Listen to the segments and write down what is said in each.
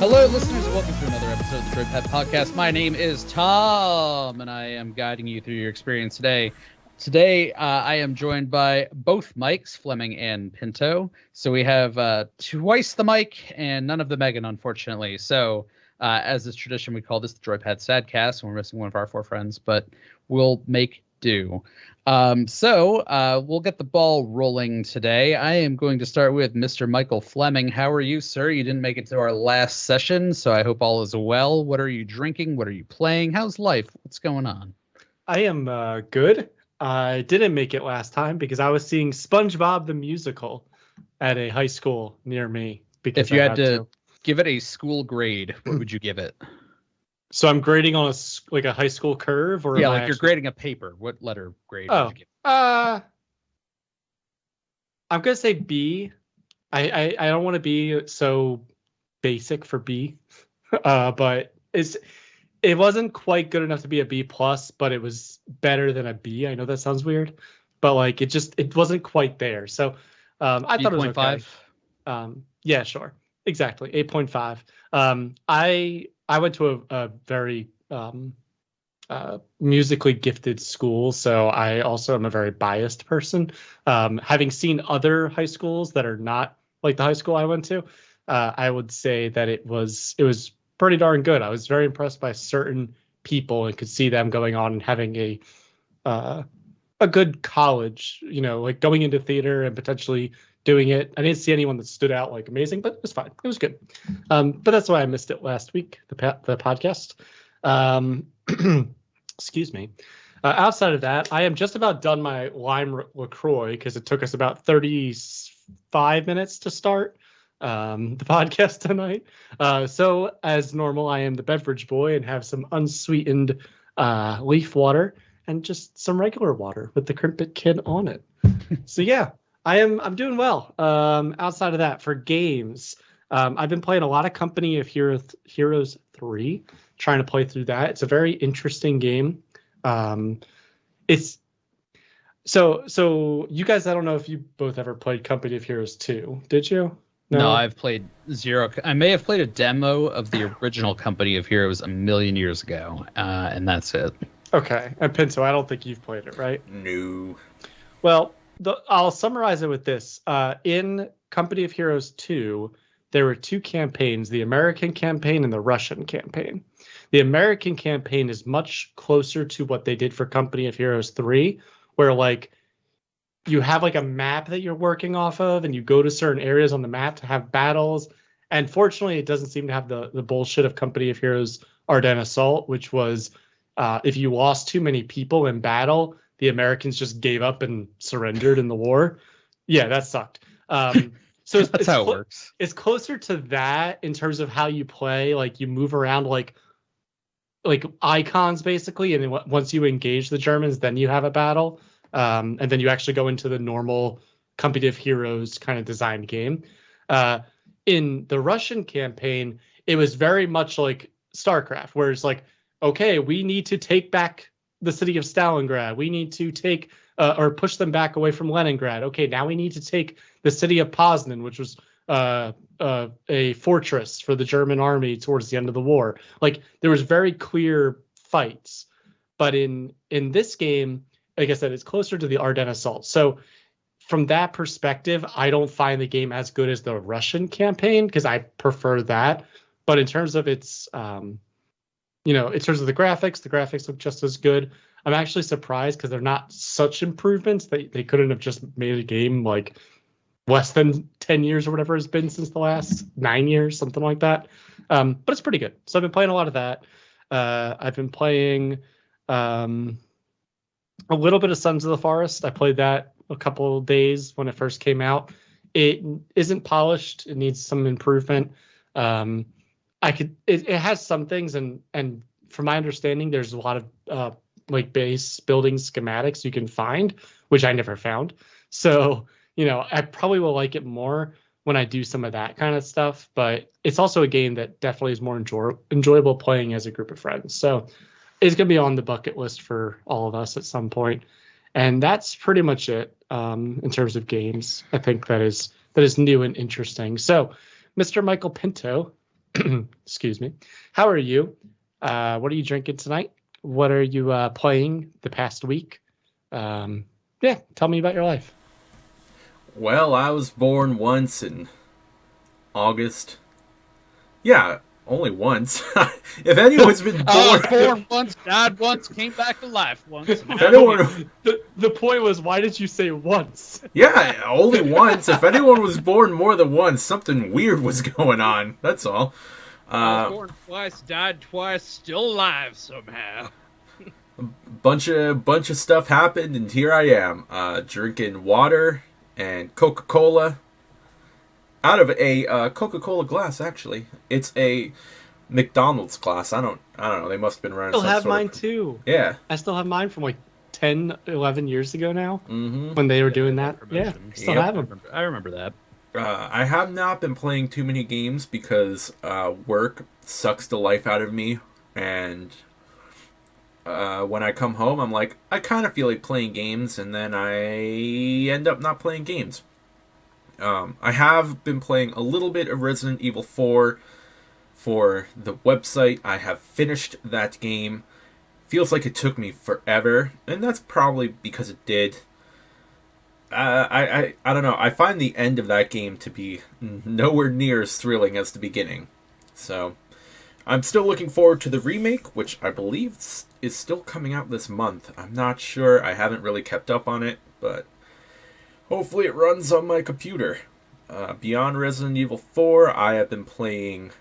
Hello, listeners. Welcome to another episode of the Droid Pet Podcast. My name is Tom, and I am guiding you through your experience today. Today, I am joined by both Mikes, Fleming and Pinto. So we have twice the Mike and none of the Megan, unfortunately. So, as is tradition, we call this the Droid Pet Sadcast, and we're missing one of our four friends, but we'll make do. We'll get the ball rolling today. I am going to start with Mr. Michael Fleming. How are you, sir? You didn't make it to our last session, so I hope all is well. What are you drinking? What are you playing? How's life? What's going on? I am good. I didn't make it last time because I was seeing SpongeBob the Musical at a high school near me. Because if you had to give it a school grade, what would you give it? So I'm grading on a high school curve, or you're grading a paper. What letter grade would you give? I'm gonna say B. I don't want to be so basic for B, but it wasn't quite good enough to be a B plus, but it was better than a B. I know that sounds weird, but like it wasn't quite there. So I thought it was okay. 5. Yeah, sure, exactly 8.5. I went to a very musically gifted school, so I also am a very biased person. Having seen other high schools that are not like the high school I went to, I would say that it was pretty darn good. I was very impressed by certain people and could see them going on and having a good college, like going into theater and potentially doing it. I didn't see anyone that stood out like amazing, but it was fine. It was good. But that's why I missed it last week, the podcast. Excuse me. Outside of that, I am just about done my lime LaCroix because it took us about 35 minutes to start the podcast tonight. So as normal, I am the beverage boy and have some unsweetened leaf water and just some regular water with the Crimpet Kid on it. So yeah. I'm doing well. Outside of that, for games, I've been playing a lot of Company of Heroes 3, trying to play through that. It's a very interesting game. It's so you guys, I don't know if you both ever played Company of Heroes 2, did you? No, I've played 0. I may have played a demo of the original Company of Heroes a million years ago, and that's it. Okay, and Pinto, I don't think you've played it, right? No. Well, I'll summarize it with this. In Company of Heroes 2, there were two campaigns, the American campaign and the Russian campaign. The American campaign is much closer to what they did for Company of Heroes 3, where like you have like a map that you're working off of and you go to certain areas on the map to have battles. And fortunately, it doesn't seem to have the bullshit of Company of Heroes Ardennes Assault, which was if you lost too many people in battle, the Americans just gave up and surrendered in the war. Yeah, that sucked. So that's how it works. It's closer to that in terms of how you play. Like you move around like icons basically, and then once you engage the Germans, then you have a battle, and then you actually go into the normal Company of Heroes kind of designed game. In the Russian campaign, it was very much like StarCraft, where it's like, okay, we need to take back the city of Stalingrad. We need to take or push them back away from Leningrad. Okay, now we need to take the city of Poznan, which was a fortress for the German army towards the end of the war. Like there was very clear fights, but in this game, like I said, it's closer to the Ardennes Assault. So from that perspective, I don't find the game as good as the Russian campaign because I prefer that. But in terms of its in terms of the graphics look just as good. I'm actually surprised because they're not such improvements. They couldn't have just made a game like less than 10 years or whatever it's been since the last 9 years, something like that. But it's pretty good. So I've been playing a lot of that. I've been playing a little bit of Sons of the Forest. I played that a couple of days when it first came out. It isn't polished. It needs some improvement. It has some things, and from my understanding, there's a lot of like base building schematics you can find, which I never found. So, I probably will like it more when I do some of that kind of stuff. But it's also a game that definitely is more enjoyable playing as a group of friends. So it's going to be on the bucket list for all of us at some point. And that's pretty much it in terms of games. I think that is new and interesting. So, Mr. Michael Pinto, Excuse me. How are you? What are you drinking tonight? What are you playing the past week? Yeah, tell me about your life. Well, I was born once in August. Yeah, only once. If anyone's been Born once, died once, came back to life once. if anyone, The point was, why did you say once? yeah, only once. If anyone was born more than once, something weird was going on. That's all. I was born twice, died twice, still alive somehow. Bunch of stuff happened, and here I am, drinking water and Coca-Cola out of a Coca-Cola glass. Actually, it's a McDonald's glass. I don't know. They must have been running. I still have mine too. Yeah, I still have mine from like 10, 11 years ago now, mm-hmm. when they were doing that. Yeah, still have them. I remember that. I have not been playing too many games because work sucks the life out of me, and when I come home, I'm like, I kind of feel like playing games, and then I end up not playing games. I have been playing a little bit of Resident Evil 4 for the website. I have finished that game. Feels like it took me forever, and that's probably because it did. I don't know. I find the end of that game to be nowhere near as thrilling as the beginning. So, I'm still looking forward to the remake, which I believe is still coming out this month. I'm not sure. I haven't really kept up on it, but hopefully it runs on my computer. Beyond Resident Evil 4, I have been playing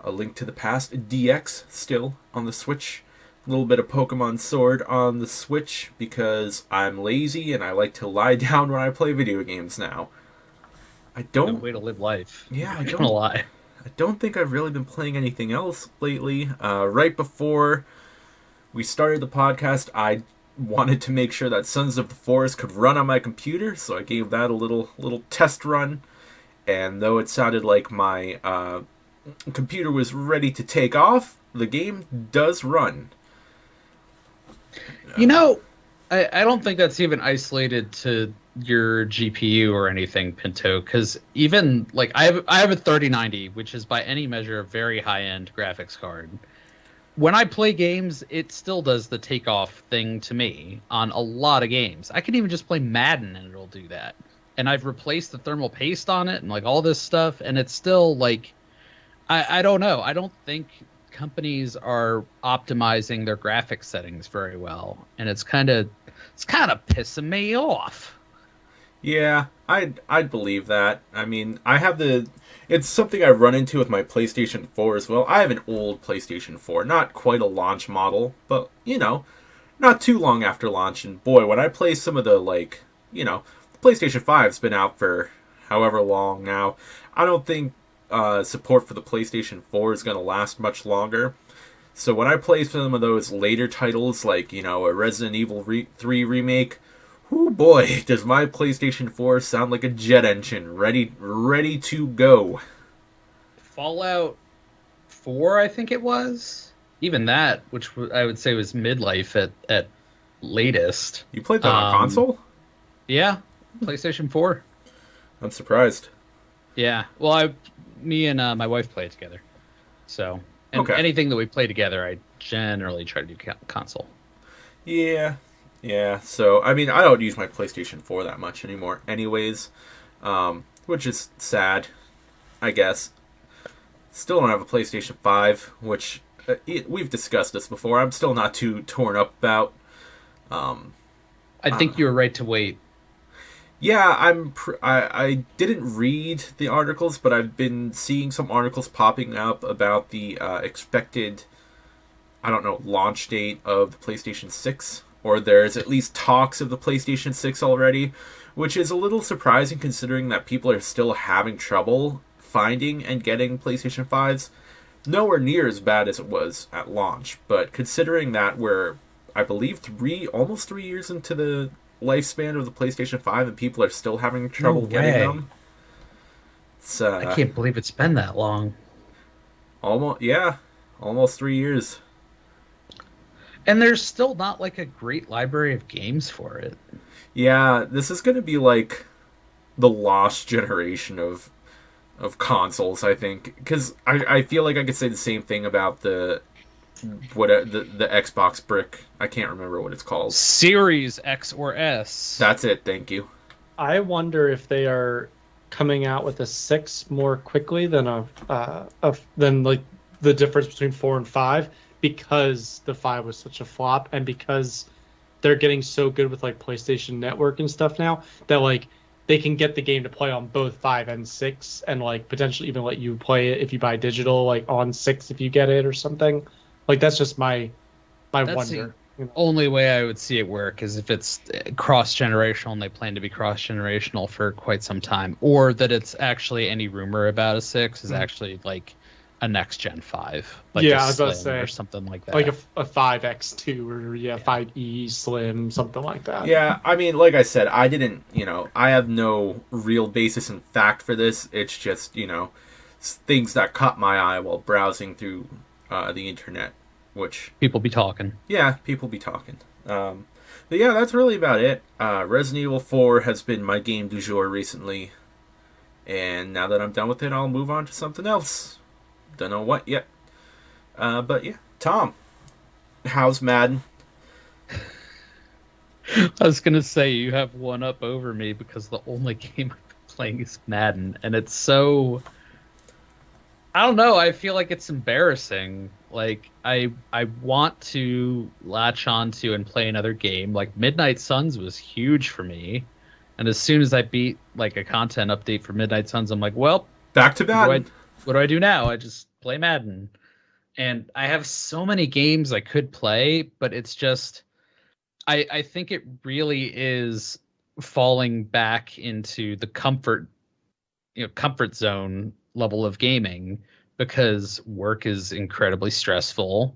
A Link to the Past DX still on the Switch. A little bit of Pokemon Sword on the Switch because I'm lazy and I like to lie down when I play video games now. I don't... No way to live life. Yeah, I'm gonna lie. I don't think I've really been playing anything else lately. Right before we started the podcast, I wanted to make sure that Sons of the Forest could run on my computer, so I gave that a little test run. And though it sounded like my computer was ready to take off, the game does run. You know, I don't think that's even isolated to your GPU or anything, Pinto, because even like I have a 3090, which is by any measure a very high-end graphics card. When I play games, it still does the takeoff thing to me on a lot of games. I can even just play Madden and it'll do that. And I've replaced the thermal paste on it and like all this stuff, and it's still like I don't know. I don't think companies are optimizing their graphics settings very well, and it's kind of pissing me off. Yeah, I'd believe that. I mean, it's something I've run into with my PlayStation 4 as well. I have an old PlayStation 4, not quite a launch model, but, not too long after launch. And boy, when I play some of the, the PlayStation 5's been out for however long now. I don't think support for the PlayStation 4 is going to last much longer. So when I play some of those later titles, like, a Resident Evil 3 remake, oh boy, does my PlayStation 4 sound like a jet engine, ready to go. Fallout 4, I think it was. Even that, which I would say was midlife at latest. You played that on console? Yeah, PlayStation 4. I'm surprised. Yeah, well, me and my wife play it together. So, and okay. Anything that we play together, I generally try to do console. Yeah, so, I mean, I don't use my PlayStation 4 that much anymore anyways, which is sad, I guess. Still don't have a PlayStation 5, which we've discussed this before. I'm still not too torn up about. I think you were right to wait. Yeah, I didn't read the articles, but I've been seeing some articles popping up about the expected, launch date of the PlayStation 6. Or there's at least talks of the PlayStation 6 already, which is a little surprising considering that people are still having trouble finding and getting PlayStation 5s. Nowhere near as bad as it was at launch, but considering that we're, I believe, almost 3 years into the lifespan of the PlayStation 5 and people are still having trouble getting them. I can't believe it's been that long. Almost 3 years. And there's still not like a great library of games for it. Yeah, this is going to be like the lost generation of of consoles, I think, because I feel like I could say the same thing about the Xbox brick. I can't remember what it's called. Series X or S. That's it. Thank you. I wonder if they are coming out with a 6 more quickly than than like the difference between 4 and 5, because the 5 was such a flop, and because they're getting so good with like PlayStation Network and stuff now that like they can get the game to play on both 5 and 6, and like potentially even let you play it if you buy digital, like on 6 if you get it or something. Like that's just my wonder. Only way I would see it work is if it's cross-generational and they plan to be cross-generational for quite some time, or that it's actually any rumor about a 6 is actually like a next-gen 5. Like yeah, I was about to say. Or something like that. Like a 5X2 or 5E Slim, something like that. Yeah, I mean, like I said, I didn't, I have no real basis in fact for this. It's just, things that caught my eye while browsing through the internet. Which people be talking. Yeah, people be talking. But yeah, that's really about it. Resident Evil 4 has been my game du jour recently. And now that I'm done with it, I'll move on to something else. Don't know what yet. But yeah, Tom, how's Madden? I was going to say, you have one up over me because the only game I've been playing is Madden. And it's so... I don't know. I feel like it's embarrassing. Like I want to latch onto and play another game. Like Midnight Suns was huge for me, and as soon as I beat like a content update for Midnight Suns, I'm like, well, back to Madden. What do I do now? I just play Madden, and I have so many games I could play, but it's just I think it really is falling back into the comfort zone level of gaming, because work is incredibly stressful.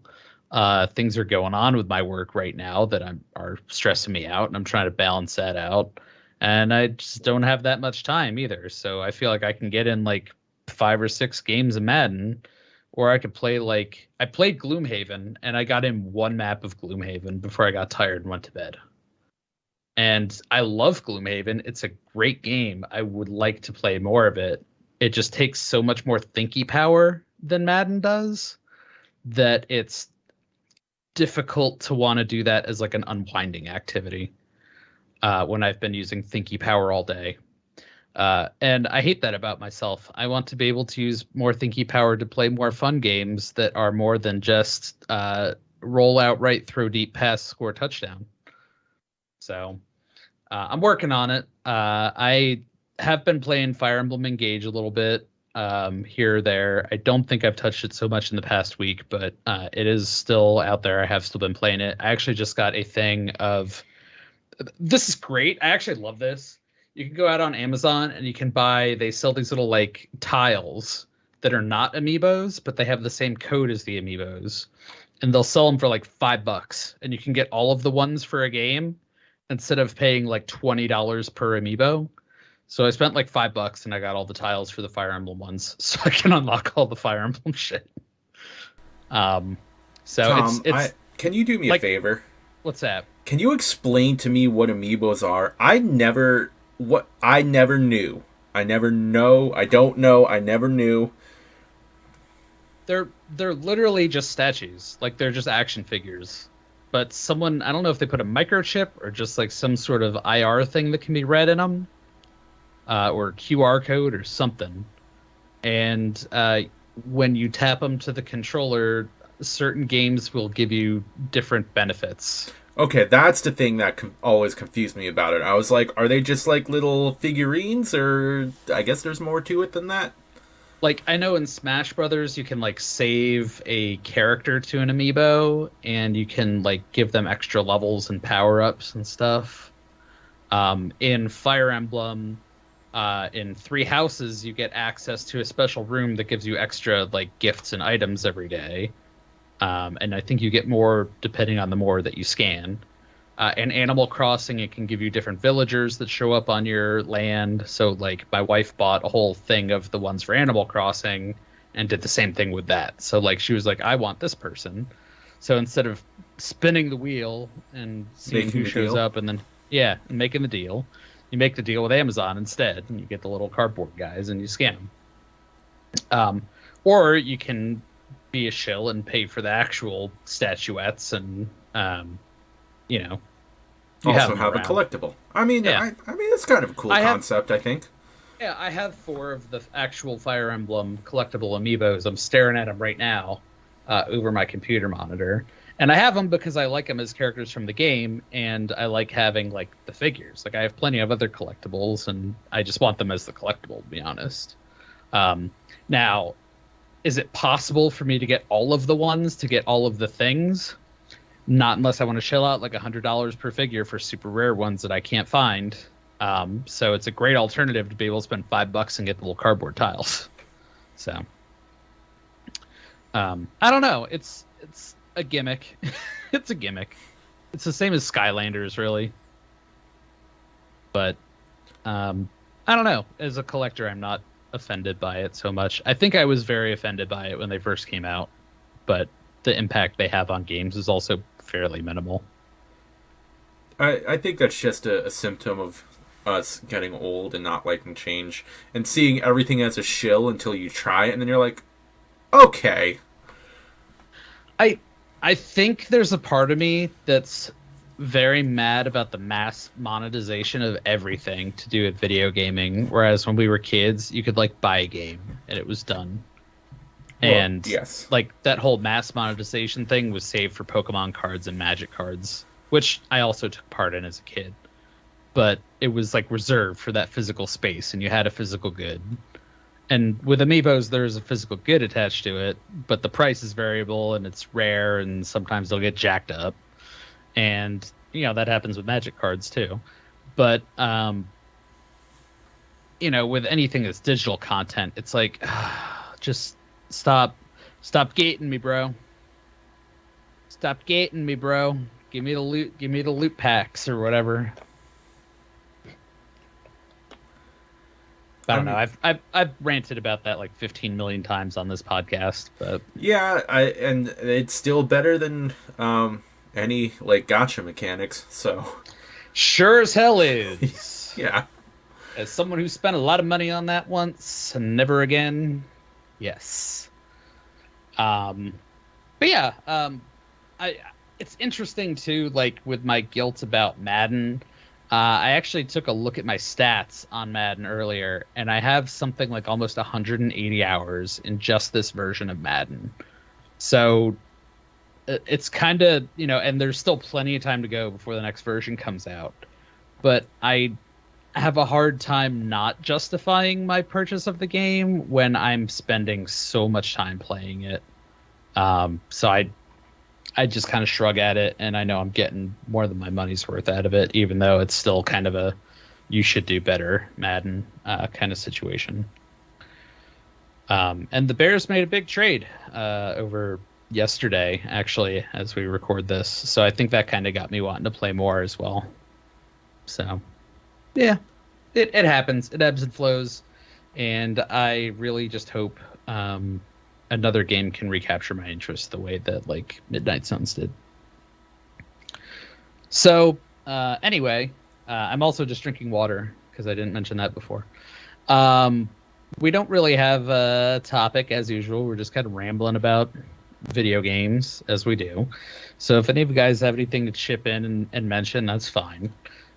Things are going on with my work right now that are stressing me out, and I'm trying to balance that out. And I just don't have that much time either. So I feel like I can get in like 5 or 6 games of Madden, or I could play I played Gloomhaven, and I got in one map of Gloomhaven before I got tired and went to bed. And I love Gloomhaven. It's a great game. I would like to play more of it. It just takes so much more thinky power than Madden does that it's difficult to want to do that as like an unwinding activity when I've been using thinky power all day. And I hate that about myself. I want to be able to use more thinky power to play more fun games that are more than just roll out right, throw deep, pass, score touchdown. So I'm working on it. I have been playing Fire Emblem Engage a little bit here or there. I don't think I've touched it so much in the past week, but it is still out there. I have still been playing it. I actually just got a thing of... This is great. I actually love this. You can go out on Amazon and you can buy... They sell these little like tiles that are not amiibos, but they have the same code as the amiibos. And they'll sell them for like $5. And you can get all of the ones for a game instead of paying like $20 per amiibo. So I spent like $5 and I got all the tiles for the Fire Emblem ones, so I can unlock all the Fire Emblem shit. So Tom, it's can you do me a favor? What's that? Can you explain to me what amiibos are? I never knew. I never knew. They're literally just statues. Like they're just action figures. But someone, I don't know if they put a microchip or just like some sort of IR thing that can be read in them. Or QR code or something. And when you tap them to the controller, certain games will give you different benefits. Okay, that's the thing that always confused me about it. I was like, are they just like little figurines, or I guess there's more to it than that? Like, I know in Smash Brothers, you can like save a character to an amiibo, and you can like give them extra levels and power-ups and stuff. In Fire Emblem... in 3 houses, you get access to a special room that gives you extra like gifts and items every day. And I think you get more depending on the more that you scan. In Animal Crossing, it can give you different villagers that show up on your land. So like my wife bought a whole thing of the ones for Animal Crossing and did the same thing with that. So like she was like, I want this person. So instead of spinning the wheel and seeing who shows up and then making the deal, you make the deal with Amazon instead, and you get the little cardboard guys and you scan them. Or you can be a shill and pay for the actual statuettes, and you know, you Also them have a around. collectible. I mean, Yeah. I mean, it's kind of a cool concept, I think. Yeah, I have 4 of the actual Fire Emblem collectible amiibos. I'm staring at them right now over my computer monitor. And I have them because I like them as characters from the game, and I like having, like, the figures. Like, I have plenty of other collectibles, and I just want them as the collectible, to be honest. Now, is it possible for me to get all of the ones, to get all of the things? Not unless I want to shell out, like, $100 per figure for super rare ones that I can't find. So it's a great alternative to be able to spend $5 and get the little cardboard tiles. So, I don't know. It's a gimmick. It's a gimmick. It's the same as Skylanders, really. But, I don't know. As a collector, I'm not offended by it so much. I think I was very offended by it when they first came out, but the impact they have on games is also fairly minimal. I think that's just a symptom of us getting old and not liking change and seeing everything as a shill until you try it and then you're like, okay. I think there's a part of me that's very mad about the mass monetization of everything to do with video gaming, whereas when we were kids, you could like buy a game and it was done. Well, And yes, like that whole mass monetization thing was saved for Pokemon cards and Magic cards, which I also took part in as a kid. But it was like reserved for that physical space, and you had a physical good. And with amiibos, there's a physical good attached to it, but the price is variable and it's rare, and sometimes they'll get jacked up. And you know that happens with Magic cards too. But you know, with anything that's digital content, it's like just stop gating me, bro. Stop gating me, bro. Give me the loot packs or whatever. I don't know. I've ranted about that like 15 million times on this podcast, but yeah, and it's still better than any like gacha mechanics. So sure as hell is. yeah. As someone who spent a lot of money on that once and never again, yes. But yeah, it's interesting too. Like with my guilt about Madden. I actually took a look at my stats on Madden earlier, and I have something like almost 180 hours in just this version of Madden. So it's kind of, you know, and there's still plenty of time to go before the next version comes out. But I have a hard time not justifying my purchase of the game when I'm spending so much time playing it. So I just kind of shrug at it, and I know I'm getting more than my money's worth out of it, even though it's still kind of a you should do better Madden kind of situation. And the Bears made a big trade over yesterday, actually, as we record this. So I think that kind of got me wanting to play more as well. So, yeah, it happens. It ebbs and flows. And I really just hope another game can recapture my interest the way that like Midnight Suns did. So anyway, I'm also just drinking water because I didn't mention that before. We don't really have a topic as usual. We're just kind of rambling about video games as we do. So if any of you guys have anything to chip in and mention, that's fine.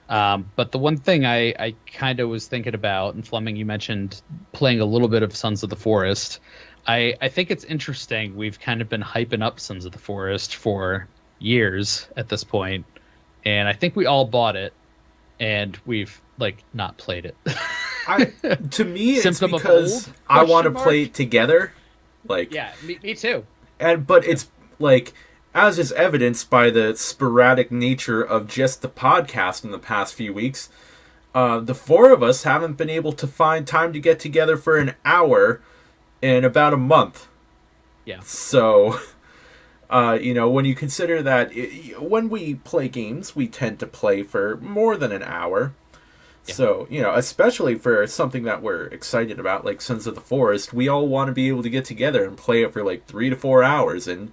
But the one thing I kind of was thinking about, and Fleming, you mentioned playing a little bit of Sons of the Forest. I think it's interesting. We've kind of been hyping up Sons of the Forest for years at this point, and I think we all bought it, and we've like not played it. To me, it's Symptom of because old? I want to Question play mark? it together. Like, Yeah, me too. but it's like, as is evidenced by the sporadic nature of just the podcast in the past few weeks, the four of us haven't been able to find time to get together for an hour in about a month. Yeah. So, you know, when you consider that when we play games, we tend to play for more than an hour. Yeah. So, you know, especially for something that we're excited about, like Sons of the Forest, we all want to be able to get together and play it for like 3 to 4 hours. And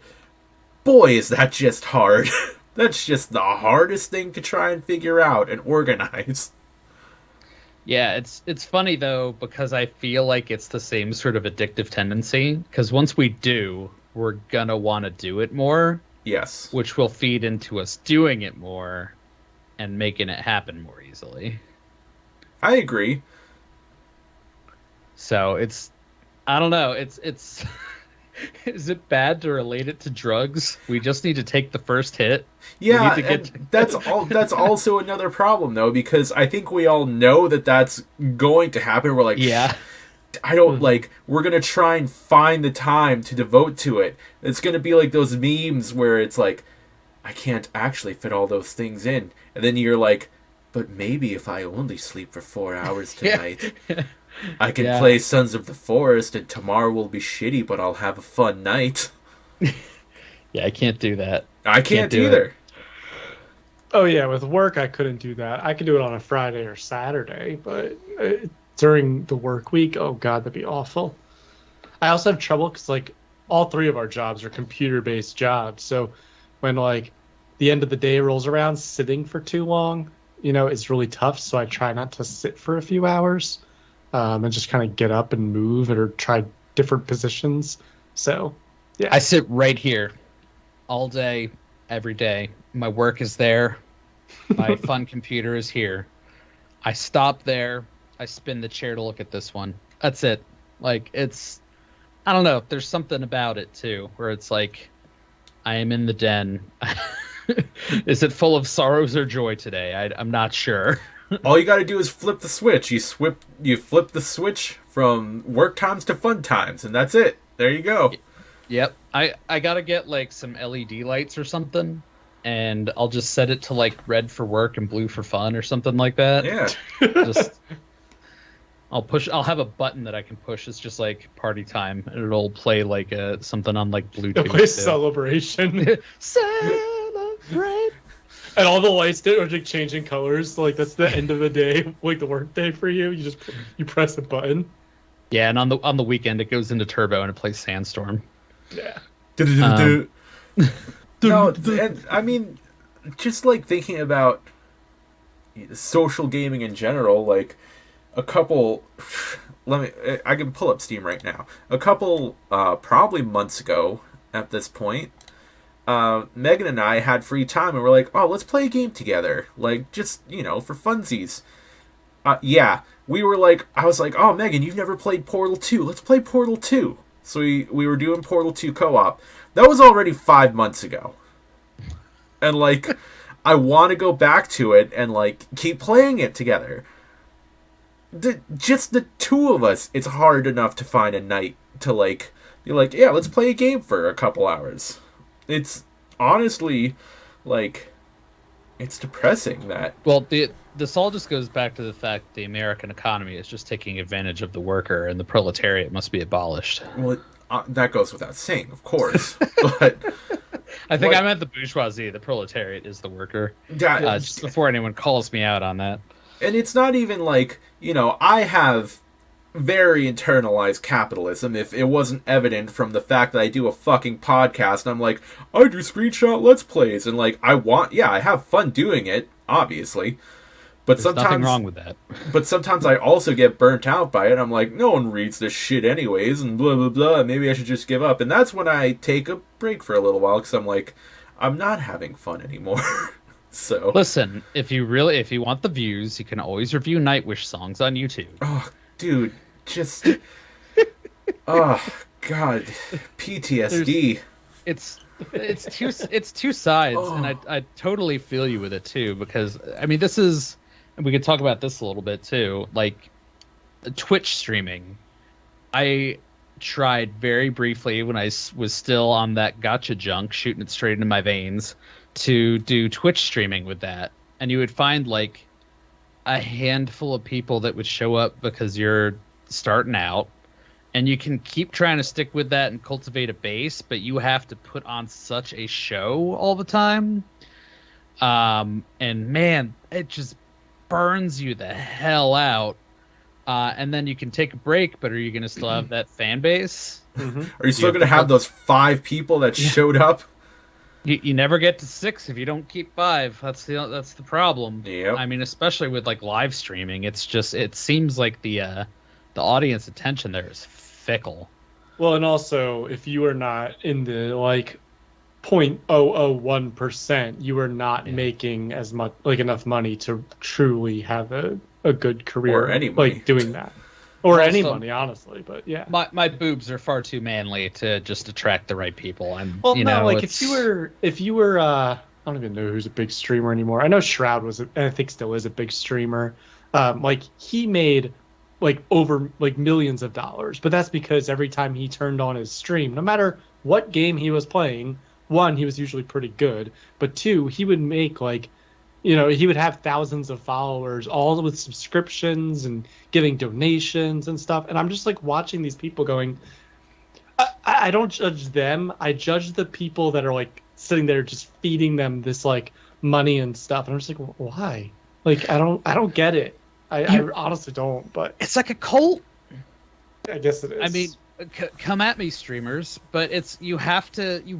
boy, is that just hard. That's just the hardest thing to try and figure out and organize. Yeah, it's funny though because I feel like it's the same sort of addictive tendency. Because once we do, we're gonna want to do it more, Yes. which will feed into us doing it more and making it happen more easily. I agree. So I don't know, it's is it bad to relate it to drugs? We just need to take the first hit. Yeah, We need to and that's also another problem though, because I think we all know that that's going to happen. We're like, Yeah. I don't like. We're gonna try and find the time to devote to it. It's gonna be like those memes where it's like, I can't actually fit all those things in, and then you're like, but maybe if I only sleep for 4 hours tonight, I can Yeah. play Sons of the Forest, and tomorrow will be shitty, but I'll have a fun night. Yeah, I can't do that. I can't do either. it. Oh yeah, with work I couldn't do that. I could do it on a Friday or Saturday, but during the work week, oh god, that'd be awful. I also have trouble because like all three of our jobs are computer-based jobs, so when like the end of the day rolls around, sitting for too long, is really tough. So I try not to sit for a few hours, and just kind of get up and move or try different positions. So yeah, I sit right here all day, every day. My work is there. My fun computer is here. I stop there. I spin the chair to look at this one. That's it. Like, I don't know. There's something about it, too, where it's like, I am in the den. Is it full of sorrows or joy today? I'm not sure. All you got to do is flip the switch. You flip the switch from work times to fun times, and that's it. There you go. Yep. I gotta get like some LED lights or something, and I'll just set it to like red for work and blue for fun or something like that. Yeah. Just I'll have a button that I can push. It's just like party time, and it'll play like something on like Bluetooth. it plays Celebration. Celebrate. And all the lights are like changing colors. Like that's the end of the day, like the work day for you. You press a button. Yeah, and on the weekend it goes into turbo and it plays Sandstorm. Yeah. No, and I mean, just like thinking about social gaming in general, like a couple. I can pull up Steam right now. A couple, probably months ago at this point, Megan and I had free time and we're like, oh, let's play a game together. Like, just, for funsies. Yeah, I was like, oh, Megan, you've never played Portal 2. Let's play Portal 2. So we were doing Portal 2 co-op. That was already 5 months ago. And, like, I want to go back to it and, like, keep playing it together. Just the two of us, it's hard enough to find a night to, like, be like, yeah, let's play a game for a couple hours. It's honestly, like, it's depressing that... Well, this all just goes back to the fact the American economy is just taking advantage of the worker, and the proletariat must be abolished. Well, that goes without saying, of course. But I think I meant the bourgeoisie. The proletariat is the worker. Yeah, just before anyone calls me out on that. And it's not even like, I have very internalized capitalism. If it wasn't evident from the fact that I do a fucking podcast, and I'm like, I do screenshot Let's Plays, and like, I have fun doing it, obviously. But There's sometimes nothing wrong with that. But sometimes I also get burnt out by it. I'm like, no one reads this shit anyways, and blah blah blah. Maybe I should just give up. And that's when I take a break for a little while because I'm like, I'm not having fun anymore. So listen, if you want the views, you can always review Nightwish songs on YouTube. Oh, dude, just oh god, PTSD. It's two sides, Oh. and I totally feel you with it too, because I mean this is, and we could talk about this a little bit too, like Twitch streaming. I tried very briefly when I was still on that gotcha junk, shooting it straight into my veins, to do Twitch streaming with that, and you would find like a handful of people that would show up because you're starting out, and you can keep trying to stick with that and cultivate a base, but you have to put on such a show all the time. And man, it just burns you the hell out. And then you can take a break, but are you going to still have that fan base? Are you still going to have those 5 people that showed up? You never get to 6 if you don't keep 5. That's the problem. Yep. I mean, especially with like live streaming, it seems like the audience attention there is fickle. Well, and also if you are not in the like 0.001%, you are not making as much like enough money to truly have a good career Or any money. like doing that. Or Also, any money, honestly, but yeah. My boobs are far too manly to just attract the right people. And Well, you no, know, like if you were I don't even know who's a big streamer anymore. I know Shroud was, I think still is a big streamer. Like he made like over like millions of dollars, but that's because every time he turned on his stream, no matter what game he was playing, one, he was usually pretty good, but two, he would make like, he would have thousands of followers, all with subscriptions and giving donations and stuff. And I'm just like watching these people going, I don't judge them. I judge the people that are like sitting there just feeding them this like money and stuff. And I'm just like, why? Like, I don't get it. I honestly don't, but it's like a cult. I guess it is. I mean, come at me, streamers, but you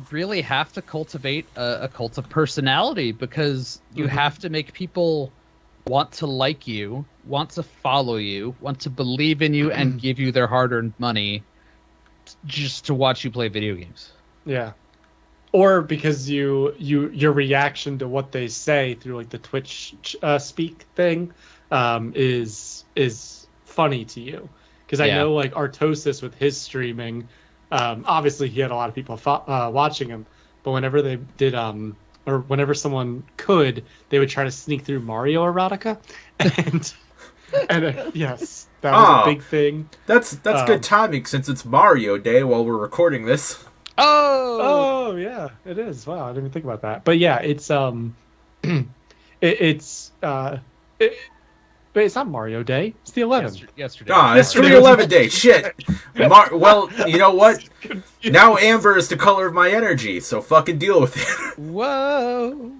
really have to cultivate a cult of personality, because you have to make people want to like you, want to follow you, want to believe in you, and give you their hard-earned money just to watch you play video games. Yeah. Or because your reaction to what they say through like the Twitch speak thing is funny to you. Because I know like Artosis with his streaming, obviously he had a lot of people watching him, but whenever they did or whenever someone could, they would try to sneak through Mario Erotica, and yes, that was a big thing. That's good timing, since it's Mario Day while we're recording this. Oh yeah, it is. Wow, I didn't even think about that. But yeah, it's but it's not Mario Day. It's the 11th. Yesterday. It's 3/11 Day. Shit. Well, you know what? Now amber is the color of my energy, so fucking deal with it. Whoa.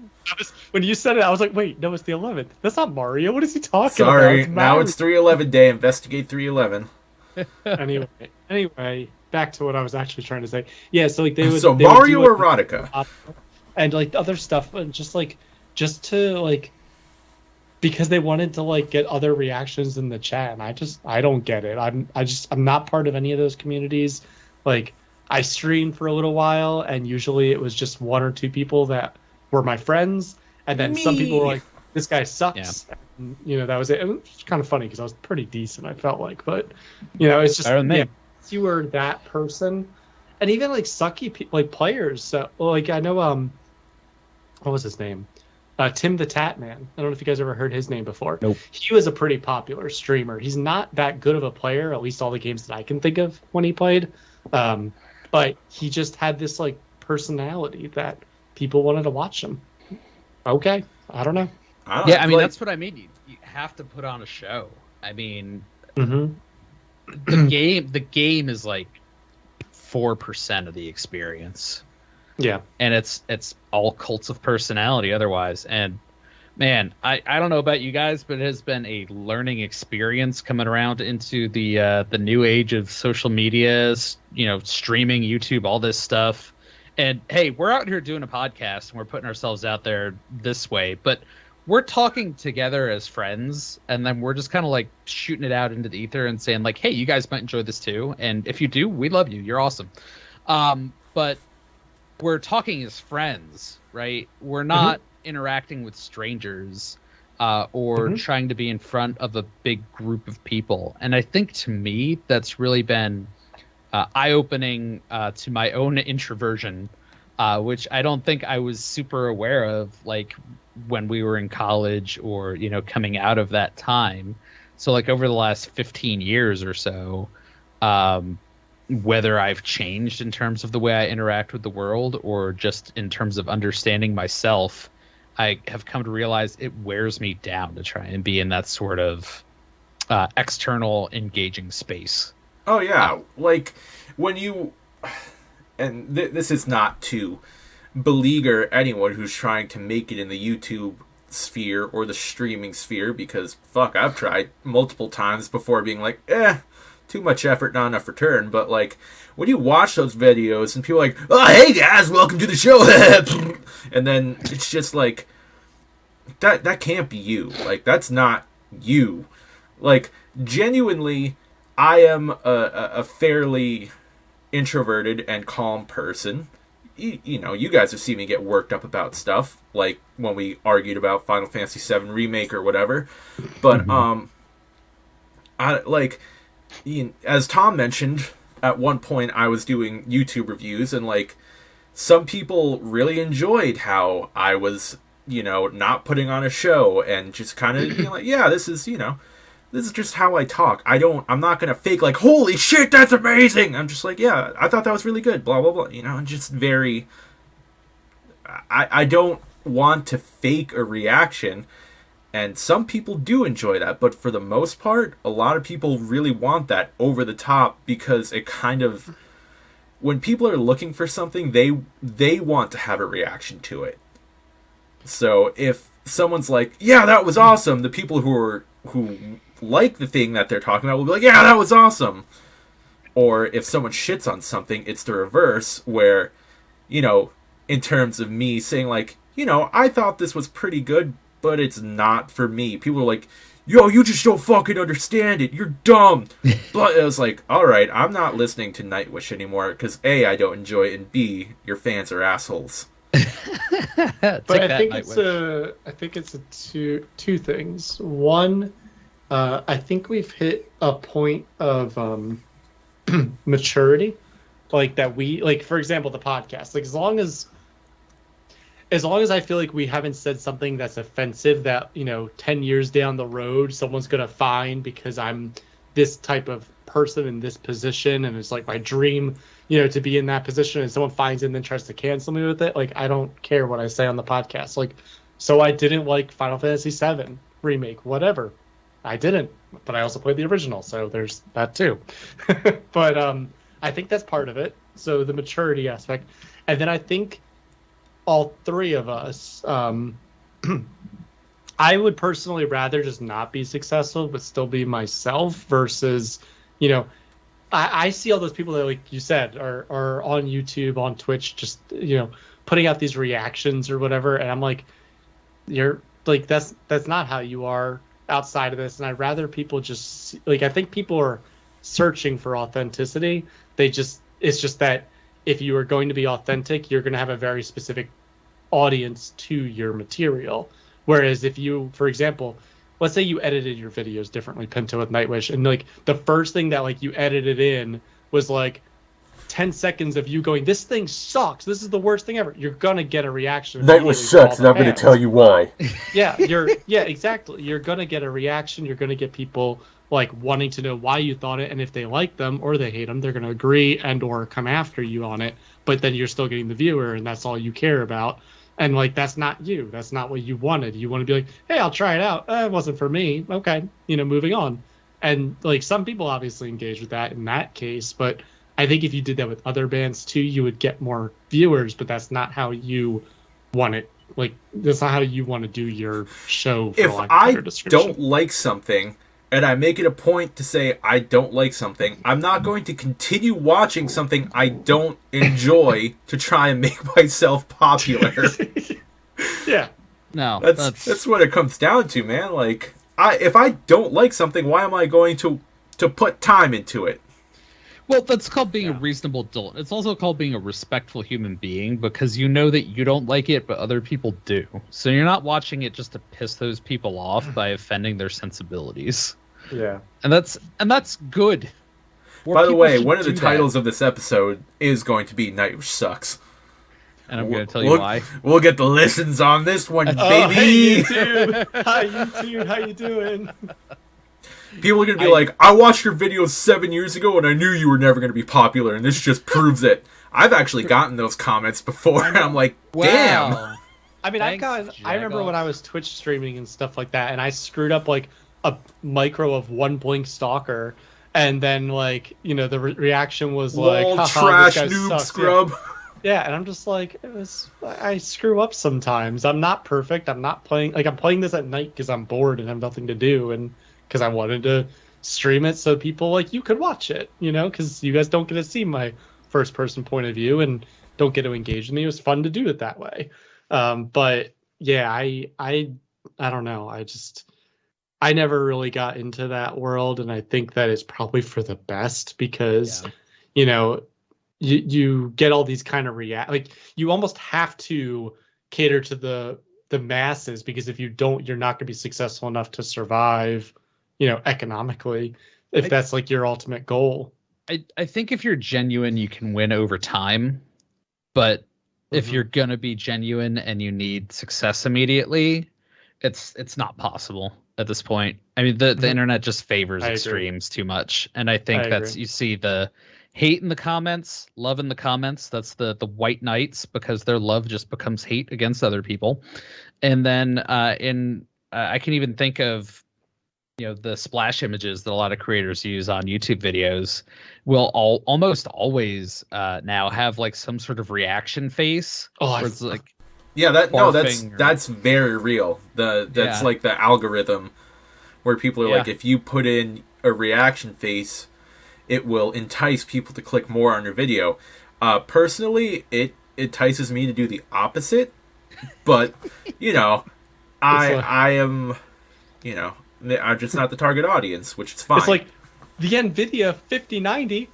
When you said it, I was like, wait, no, it's the 11th. That's not Mario. What is he talking about? Sorry, now it's 3/11 Day. Investigate 3/11. Anyway, back to what I was actually trying to say. Yeah, so like they would. So they Mario would do, like, Erotica. and like other stuff, and just to like. Because they wanted to like get other reactions in the chat, and I don't get it. I'm not part of any of those communities. Like I streamed for a little while, and usually it was just one or two people that were my friends, and then some people were like, "This guy sucks." Yeah. And, that was it. It was kind of funny because I was pretty decent, I felt like, but it's just you were that person, and even like sucky like players. So like I know what was his name? Tim the Tat Man. I don't know if you guys ever heard his name before. Nope. He was a pretty popular streamer. He's not that good of a player, at least all the games that I can think of when he played. But he just had this like personality that people wanted to watch him. Okay, I don't know. I mean that's what I mean. You have to put on a show. I mean, the game is like 4% of the experience. Yeah, and it's all cults of personality otherwise. And man, I don't know about you guys, but it has been a learning experience coming around into the new age of social media, streaming, YouTube, all this stuff. And hey, we're out here doing a podcast and we're putting ourselves out there this way, but we're talking together as friends, and then we're just kind of like shooting it out into the ether and saying like, hey, you guys might enjoy this too, and if you do, we love you, you're awesome. But we're talking as friends, right? We're not interacting with strangers or trying to be in front of a big group of people. And I think to me, that's really been eye-opening to my own introversion, which I don't think I was super aware of, like when we were in college or, coming out of that time. So like over the last 15 years or so, whether I've changed in terms of the way I interact with the world or just in terms of understanding myself, I have come to realize it wears me down to try and be in that sort of external engaging space. Oh, yeah. Like when you... And this is not to beleaguer anyone who's trying to make it in the YouTube sphere or the streaming sphere, because fuck, I've tried multiple times before being like, too much effort, not enough return. But like when you watch those videos and people are like, oh, hey guys, welcome to the show, and then it's just like that can't be you. Like that's not you. Like genuinely, I am a fairly introverted and calm person. You know, you guys have seen me get worked up about stuff, like when we argued about Final Fantasy VII Remake or whatever. But, I like, as Tom mentioned, at one point I was doing YouTube reviews, and, like, some people really enjoyed how I was, you know, not putting on a show and just kind of being like, yeah, this is, you know, this is just how I talk. I'm not going to fake like, holy shit, that's amazing. I'm just like, yeah, I thought that was really good, blah, blah, blah. You know, just very, I don't want to fake a reaction. And some people do enjoy that. But for the most part, a lot of people really want that over the top because it kind of, when people are looking for something, they want to have a reaction to it. So if someone's like, yeah, that was awesome, the people who like the thing that they're talking about will be like, yeah, that was awesome. Or if someone shits on something, it's the reverse, where, you know, in terms of me saying like, you know, I thought this was pretty good, but it's not for me. People are like, yo, you just don't fucking understand it, you're dumb. But it was like, alright, I'm not listening to Nightwish anymore, because A, I don't enjoy it, and B, your fans are assholes. But I think it's two things. One, I think we've hit a point of maturity, like that we like. For example, the podcast. Like as long as I feel like we haven't said something that's offensive that, you know, 10 years down the road someone's gonna find because I'm this type of person in this position and it's like my dream, you know, to be in that position, and someone finds it and then tries to cancel me with it. Like I don't care what I say on the podcast. Like, so I didn't like Final Fantasy VII Remake, whatever. I didn't, but I also played the original, so there's that too. But I think that's part of it. So the maturity aspect, and then I think all three of us, I would personally rather just not be successful but still be myself versus, you know, I see all those people that, like you said, are on YouTube, on Twitch, just, you know, putting out these reactions or whatever, and I'm like, you're like, that's not how you are outside of this. And I'd rather people just, like, I think people are searching for authenticity. It's just that if you are going to be authentic, you're going to have a very specific audience to your material. Whereas if you, for example, let's say you edited your videos differently, Pinto, with Nightwish, and like the first thing that like you edited in was like 10 seconds of you going, this thing sucks, this is the worst thing ever, you're gonna get a reaction. Nightwish sucks, and I'm gonna tell you why. Yeah, exactly. You're gonna get a reaction. You're gonna get people like wanting to know why you thought it, and if they like them or they hate them, they're gonna agree and or come after you on it. But then you're still getting the viewer, and that's all you care about. And like, that's not you. That's not what you wanted. You want to be like, hey, I'll try it out. It wasn't for me. Okay, you know, moving on. And like, some people obviously engage with that in that case, but I think if you did that with other bands too, you would get more viewers. But that's not how you want it. Like, that's not how you want to do your show. For if I don't like something, and I make it a point to say I don't like something, I'm not going to continue watching something I don't enjoy to try and make myself popular. Yeah. No, that's what it comes down to, man. Like, if I don't like something, why am I going to put time into it? Well, that's called being a reasonable adult. It's also called being a respectful human being, because you know that you don't like it, but other people do. So you're not watching it just to piss those people off by offending their sensibilities. Yeah. And that's good. By the way, one of the titles of this episode is going to be Nightwish Sucks. And I'm going to tell you why. We'll get the listens on this one, baby! Hey, YouTube! Hi, YouTube! How you doing? People are going to be like, I watched your videos 7 years ago and I knew you were never going to be popular, and this just proves it. I've actually gotten those comments before, and I'm like, damn! Wow. I mean, I remember when I was Twitch streaming and stuff like that, and I screwed up like a micro of one Blink Stalker, and then like, you know, the reaction was like, trash noob scrub. Yeah, and I'm just like, I screw up sometimes. I'm not perfect. I'm not playing, like, I'm playing this at night because I'm bored and have nothing to do, and because I wanted to stream it so people like you could watch it, because you guys don't get to see my first person point of view and don't get to engage with me. It was fun to do it that way. But yeah, I don't know. I never really got into that world, and I think that is probably for the best because, you get all these kind of like you almost have to cater to the masses, because if you don't, you're not going to be successful enough to survive, economically, if that's like your ultimate goal. I think if you're genuine, you can win over time, but if you're gonna be genuine and you need success immediately, it's not possible at this point. I mean, the internet just favors extremes too much, and I think you see the hate in the comments, love in the comments. That's the white knights, because their love just becomes hate against other people. And then I can even think of the splash images that a lot of creators use on YouTube videos will almost always now have like some sort of reaction face. Where it's like, yeah, that's very real. That's like the algorithm where people are like, if you put in a reaction face, it will entice people to click more on your video. Personally, it entices me to do the opposite, but I am, I'm just not the target audience, which is fine. It's like the NVIDIA 5090.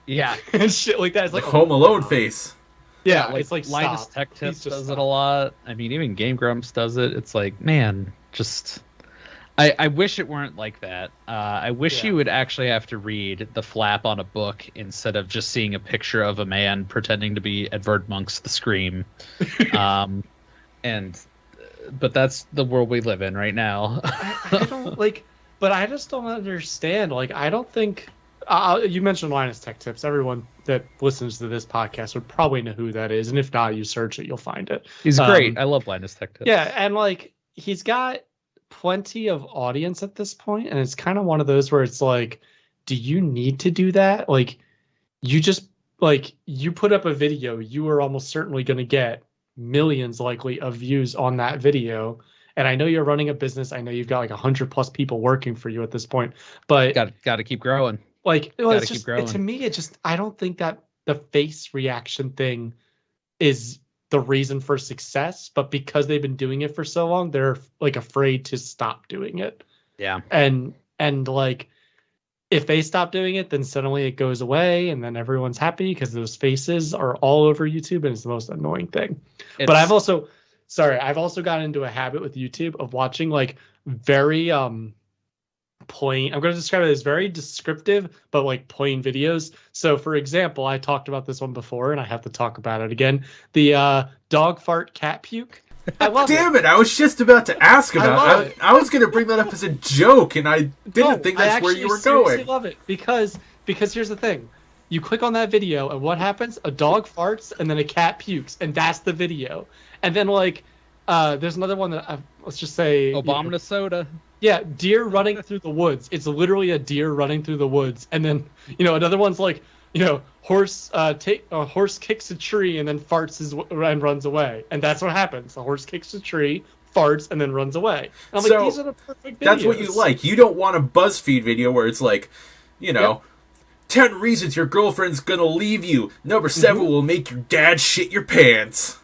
Yeah. And shit like that. It's the like Home Alone face. Yeah, it's like Linus Tech Tips does it a lot. I mean, even Game Grumps does it. It's like, man, just... I wish it weren't like that. I wish you would actually have to read the flap on a book instead of just seeing a picture of a man pretending to be Edvard Munch's The Scream. But that's the world we live in right now. I don't but I just don't understand. Like, I don't think you mentioned Linus Tech Tips. Everyone that listens to this podcast would probably know who that is, and if not, you search it, you'll find it. He's great. I love Linus Tech Tips. Yeah, and like he's got plenty of audience at this point, and it's kind of one of those where it's like, do you need to do that? Like, you just you put up a video, you are almost certainly going to get millions likely of views on that video. And I know you're running a business, I know you've got like 100+ people working for you at this point, but got to keep growing. Like, to me, it just, I don't think that the face reaction thing is the reason for success, but because they've been doing it for so long, they're like afraid to stop doing it. Yeah. And like, if they stop doing it, then suddenly it goes away, and then everyone's happy because those faces are all over YouTube, and it's the most annoying thing. But I've also gotten into a habit with YouTube of watching like very plain, I'm going to describe it as very descriptive, but like plain videos. So for example, I talked about this one before, and I have to talk about it again. The dog fart cat puke. I love Damn it! I was just about to ask about it. I was going to bring that up as a joke, and I didn't think that's where you were going. I love it because here's the thing: you click on that video, and what happens? A dog farts, and then a cat pukes, and that's the video. And then like, there's another one that let's just say Obama soda. Yeah, deer running through the woods. It's literally a deer running through the woods, and then another one's like, horse horse kicks a tree and then farts and runs away, and that's what happens. The horse kicks a tree, farts, and then runs away. And I'm like, these are the perfect videos. That's what you like. You don't want a BuzzFeed video where it's like, 10 reasons your girlfriend's gonna leave you. Number 7 will make your dad shit your pants.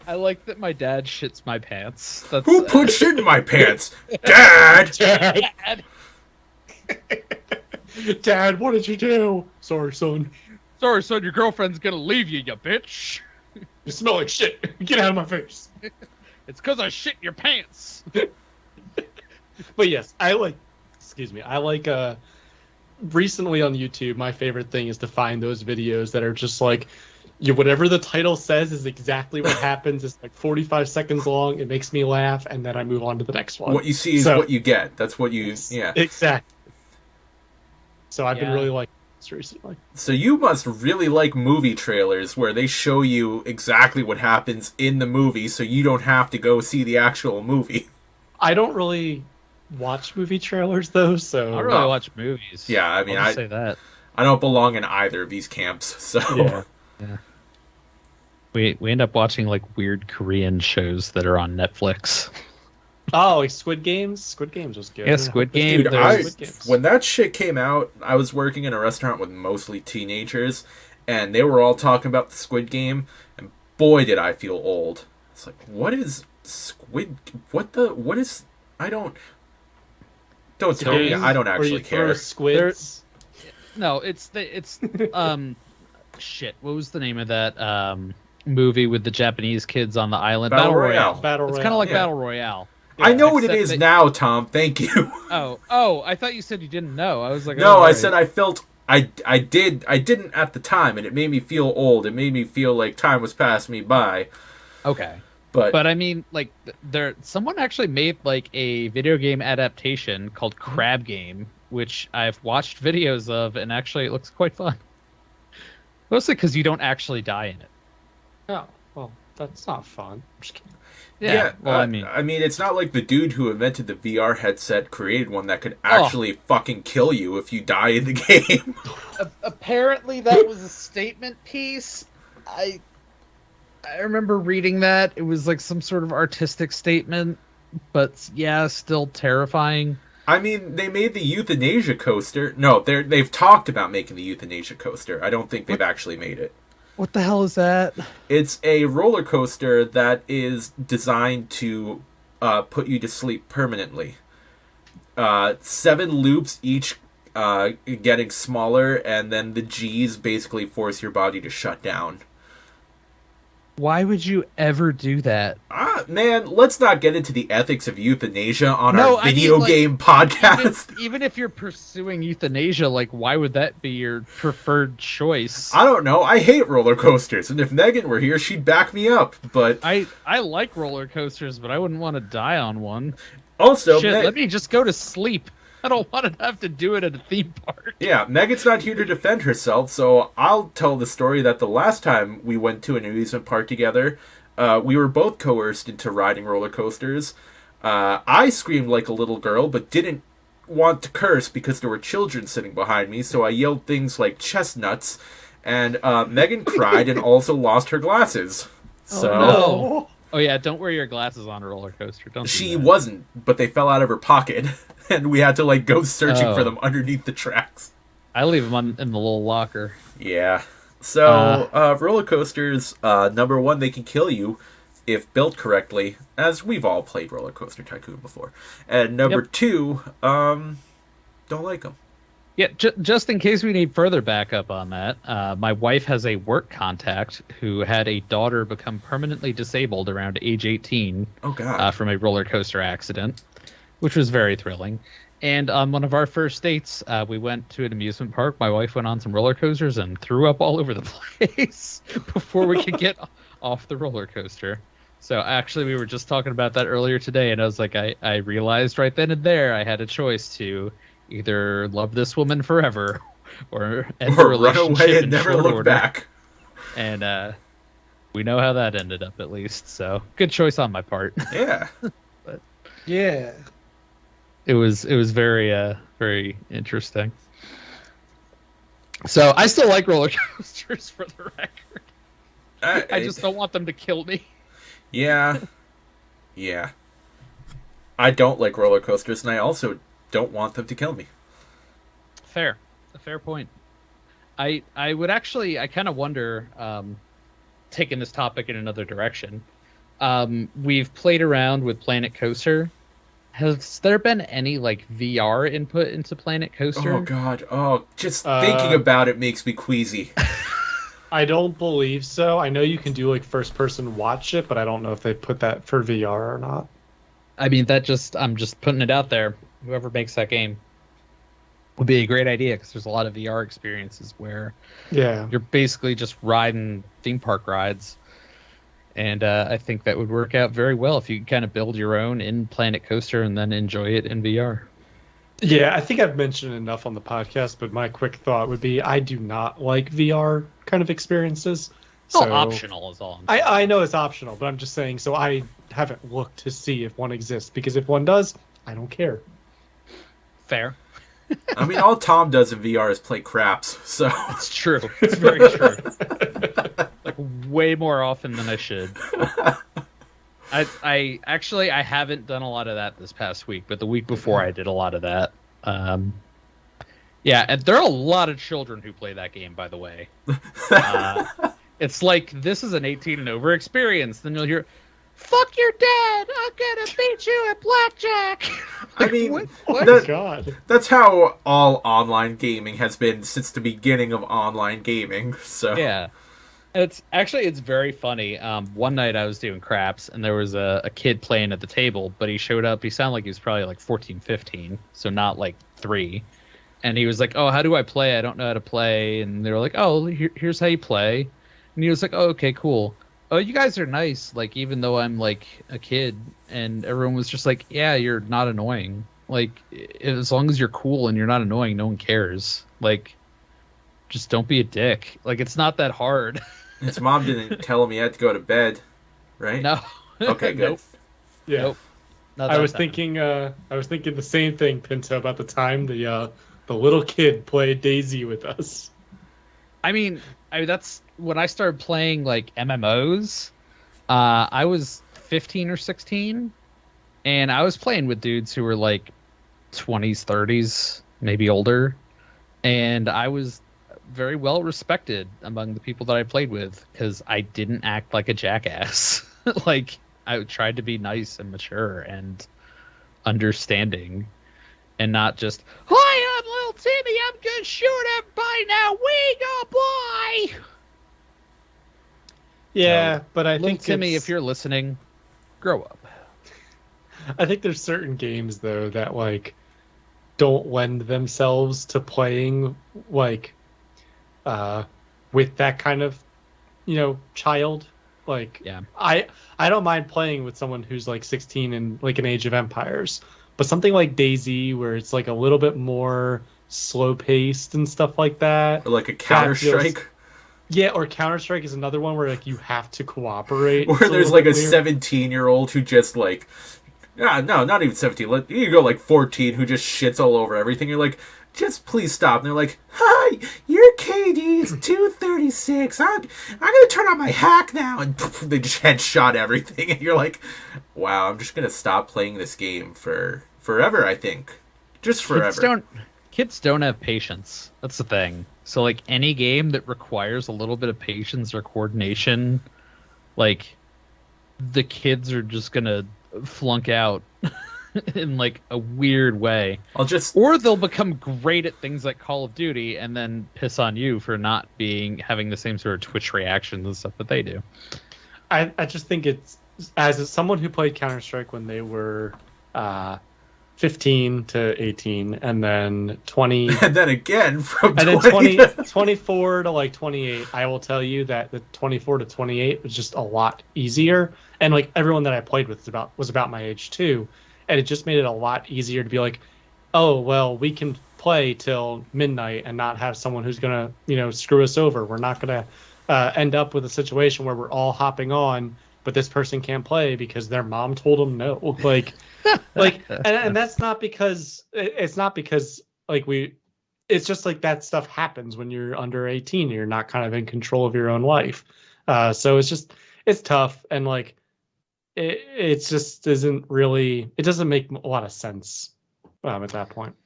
I like that my dad shits my pants. Who put shit in my pants? Dad! Dad, what did you do? Sorry, son. Sorry, son, your girlfriend's gonna leave you, you bitch. You smell like shit. Get out of my face. It's because I shit your pants. But yes, I like recently on YouTube, my favorite thing is to find those videos that are just like, whatever the title says is exactly what happens. It's like 45 seconds long. It makes me laugh, and then I move on to the next one. What you see is what you get. That's what you... Yeah. Exactly. So I've been really liking this recently. So you must really like movie trailers where they show you exactly what happens in the movie, so you don't have to go see the actual movie. I don't really watch movie trailers, though, so... I don't really watch movies. Yeah, I mean, I'll say that. I don't belong in either of these camps, so... Yeah. We end up watching like weird Korean shows that are on Netflix. Oh, like Squid Games? Squid Games was good. Yeah, Squid Game. Dude, there's- when that shit came out, I was working in a restaurant with mostly teenagers, and they were all talking about the Squid Game, and boy, did I feel old. It's like, what is Squid? What is? Don't tell me. I don't actually care. Squids. No, it's shit. What was the name of that movie with the Japanese kids on the island? Battle Royale. Battle Royale. It's kind of like Yeah. Battle Royale. I know what it except is that- now, Tom. Thank you. Oh, I thought you said you didn't know. I was like, No, oh, I right. said I felt I didn't at the time, and it made me feel old. It made me feel like time was passing me by. Okay. But But I mean, like, someone actually made like a video game adaptation called Crab Game, which I've watched videos of, and actually it looks quite fun. Mostly because you don't actually die in it. Oh, well, that's not fun. I'm just kidding. Yeah. Well, I mean, it's not like the dude who invented the VR headset created one that could actually fucking kill you if you die in the game. apparently that was a statement piece. I remember reading that. It was like some sort of artistic statement, but yeah, still terrifying. I mean, they made the euthanasia coaster. No, they've talked about making the euthanasia coaster. I don't think they've actually made it. What the hell is that? It's a roller coaster that is designed to put you to sleep permanently. 7 loops, each getting smaller, and then the G's basically force your body to shut down. Why would you ever do that? Man, let's not get into the ethics of euthanasia on No, our I mean, video like, game podcast. Even if you're pursuing euthanasia, like, why would that be your preferred choice? I don't know. I hate roller coasters, and if Megan were here, she'd back me up. But I like roller coasters, but I wouldn't want to die on one. also, Shit, let me just go to sleep. I don't want to have to do it at a theme park. yeah, Megan's not here to defend herself, so I'll tell the story that the last time we went to an amusement park together, we were both coerced into riding roller coasters. I screamed like a little girl, but didn't want to curse because there were children sitting behind me, so I yelled things like chestnuts, and Megan cried and also lost her glasses. So no. Oh yeah, don't wear your glasses on a roller coaster. Don't. she do that. wasn't, but they fell out of her pocket, and we had to like go searching for Oh. them underneath the tracks. I leave them in the little locker. Yeah. So, roller coasters, number one, they can kill you if built correctly, as we've all played Roller Coaster Tycoon before. And number two, don't like them. Yeah, just in case we need further backup on that, my wife has a work contact who had a daughter become permanently disabled around age 18 Oh, God. from a roller coaster accident, which was very thrilling. And on one of our first dates, we went to an amusement park. My wife went on some roller coasters and threw up all over the place before we could get off the roller coaster. So actually, we were just talking about that earlier today, and I was like, I realized right then and there I had a choice to either love this woman forever or end the Or run relationship away in and never short look order. back. And we know how that ended up, at least. So good choice on my part. Yeah. Yeah. It was very very interesting. So I still like roller coasters, for the record. I just don't want them to kill me. Yeah. Yeah. I don't like roller coasters, and I also don't want them to kill me. Fair, a fair point. I would actually, I kind of wonder, taking this topic in another direction. We've played around with Planet Coaster. Has there been any like VR input into Planet Coaster? Oh, God. Oh, just thinking about it makes me queasy. I don't believe so. I know you can do like first person watch it, but I don't know if they put that for VR or not. I mean, I'm just putting it out there. Whoever makes that game would be a great idea, because there's a lot of VR experiences where Yeah. you're basically just riding theme park rides. And I think that would work out very well if you kind of build your own in Planet Coaster and then enjoy it in VR. Yeah, I think I've mentioned enough on the podcast, but my quick thought would be I do not like VR kind of experiences. It's all optional is all I'm saying. I know it's optional, but I'm just saying, so I haven't looked to see if one exists, because if one does, I don't care. Fair. I mean, all Tom does in VR is play craps, so... It's true. It's very true. Like, way more often than I should. I actually I haven't done a lot of that this past week, but the week before I did a lot of that. Yeah, and there are a lot of children who play that game, by the way. It's like this is an 18 and over experience. Then you'll hear, "Fuck your dad! I'm gonna beat you at blackjack." I mean, what? Oh my god. That's how all online gaming has been since the beginning of online gaming. So Yeah. It's very funny. One night I was doing craps and there was a kid playing at the table, but he showed up. He sounded like he was probably like 14, 15, so not like 3. And he was like, "Oh, how do I play? I don't know how to play." And they were like, "Oh, here's how you play." And he was like, "Oh, okay, cool. Oh, you guys are nice. Like, even though I'm like a kid." And everyone was just like, "Yeah, you're not annoying. Like, as long as you're cool and you're not annoying, no one cares. Like, just don't be a dick. Like, it's not that hard." his mom didn't tell him he had to go to bed, right? No. Okay, good. Nope. Yeah. Nope. Not I that was time. thinking the same thing, Pinto, about the time the little kid played Daisy with us. I mean, that's when I started playing like MMOs. I was 15 or 16, and I was playing with dudes who were like 20s, 30s, maybe older, and I was very well respected among the people that I played with because I didn't act like a jackass. Like, I tried to be nice and mature and understanding, and not just, "Hi, I'm little Timmy. I'm gonna shoot everybody now. We go boy." Yeah, So, but I little think Timmy, if you're listening, grow up. I think there's certain games though that like don't lend themselves to playing like with that kind of child. Like, Yeah. I don't mind playing with someone who's like 16 and like an Age of Empires, but something like Daisy where it's like a little bit more slow paced and stuff like that. Or like a Counter-Strike. Yeah, or Counter-Strike is another one where like you have to cooperate. Where there's like a 17-year-old who just like, no, not even 17. You go like 14 who just shits all over everything. You're like, just please stop. And they're like, "Hi, your KD is 236. I'm gonna turn on my hack now," and they just headshot everything. And you're like, wow, I'm just gonna stop playing this game for forever. I think just forever. Kids don't have patience. That's the thing. So like any game that requires a little bit of patience or coordination, like the kids are just gonna flunk out in like a weird way. Or they'll become great at things like Call of Duty and then piss on you for not having the same sort of Twitch reactions and stuff that they do. I just think it's, as someone who played Counter-Strike when they were 15 to 18 and then 20 and then again from and 20 then 24 to like 28, I will tell you that the 24 to 28 was just a lot easier, and like everyone that I played with was about my age too, and it just made it a lot easier to be like, "Oh well, we can play till midnight and not have someone who's gonna screw us over. We're not gonna end up with a situation where we're all hopping on, but this person can't play because their mom told them no." And that's not because it's not because like it's just like that stuff happens when you're under 18 and you're not kind of in control of your own life. So it's tough, and like it just it doesn't make a lot of sense at that point.